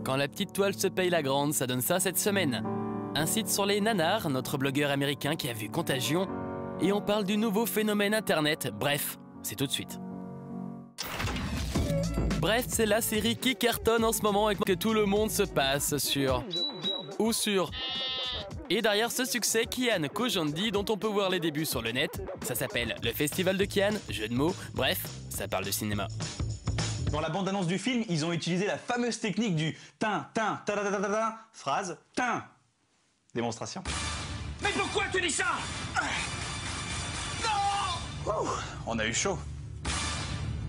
Quand la petite toile se paye la grande, ça donne ça cette semaine. Un site sur les nanars, notre blogueur américain qui a vu Contagion, et on parle du nouveau phénomène internet. Bref, c'est tout de suite. Bref, c'est la série qui cartonne en ce moment et que tout le monde se passe sur... ou sur... Et derrière ce succès, Kian Kojandi, dont on peut voir les débuts sur le net, ça s'appelle le Festival de Kian, jeu de mots, bref, ça parle de cinéma. Dans la bande-annonce du film, ils ont utilisé la fameuse technique du tin, tin, ta ta ta ta ta, phrase, tin. Démonstration. Mais pourquoi tu dis ça? Non! On a eu chaud.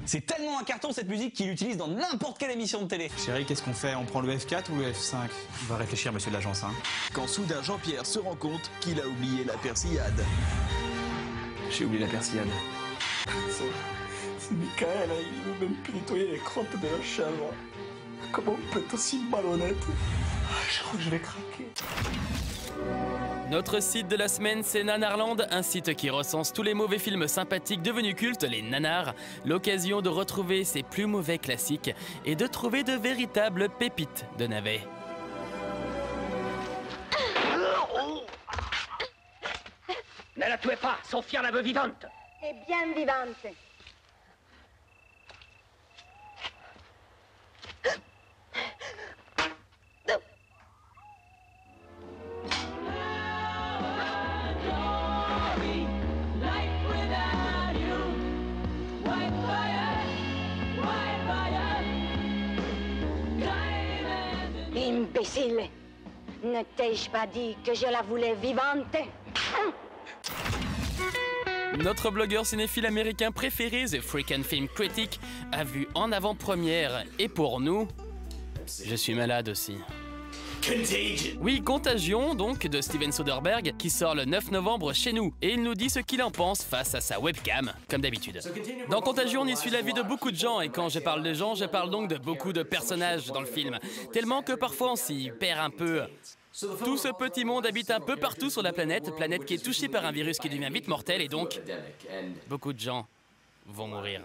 C'est tellement un carton cette musique qu'il l'utilise dans n'importe quelle émission de télé. Chérie, qu'est-ce qu'on fait? On prend le F4 ou le F5? On va réfléchir, monsieur de l'agence. Hein. Quand soudain Jean-Pierre se rend compte qu'il a oublié la persillade. J'ai oublié la persillade. C'est Michael, il veut même plus nettoyer les crottes de la chèvre. Comment on peut être aussi malhonnête? Je crois que je vais craquer. Notre site de la semaine, c'est Nanarland, un site qui recense tous les mauvais films sympathiques devenus cultes, les nanars. L'occasion de retrouver ces plus mauvais classiques et de trouver de véritables pépites de navets. Ne la tuez pas, Sophia la veut vivante. Et bien vivante. Imbécile! Ne t'ai-je pas dit que je la voulais vivante? Notre blogueur cinéphile américain préféré, The Freakin' Film Critic, a vu en avant-première, et pour nous, je suis malade aussi. Contagion. Oui, Contagion, donc, de Steven Soderbergh, qui sort le 9 novembre chez nous. Et il nous dit ce qu'il en pense face à sa webcam, comme d'habitude. Dans Contagion, on y suit la vie de beaucoup de gens, et quand je parle de gens, je parle donc de beaucoup de personnages dans le film. Tellement que parfois on s'y perd un peu. Tout ce petit monde habite un peu partout sur la planète qui est touchée par un virus qui devient vite mortel, et donc, beaucoup de gens vont mourir.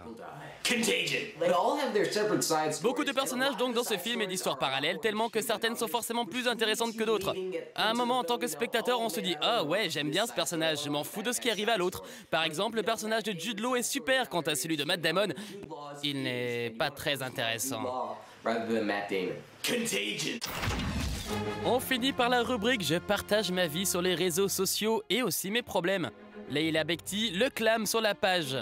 Beaucoup de personnages donc dans ce film et d'histoires parallèles, tellement que certaines sont forcément plus intéressantes que d'autres. À un moment, en tant que spectateur, on se dit « Ah ouais, j'aime bien ce personnage, je m'en fous de ce qui arrive à l'autre ». Par exemple, le personnage de Jude Law est super, quant à celui de Matt Damon, il n'est pas très intéressant. On finit par la rubrique « Je partage ma vie sur les réseaux sociaux et aussi mes problèmes ». Leila Bekti le clame sur la page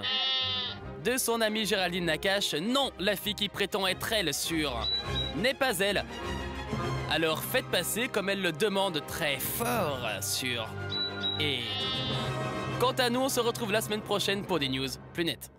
de son amie Géraldine Nakache. Non, la fille qui prétend être elle sur n'est pas elle. Alors faites passer comme elle le demande très fort sur. Et quant à nous, on se retrouve la semaine prochaine pour des news plus nettes.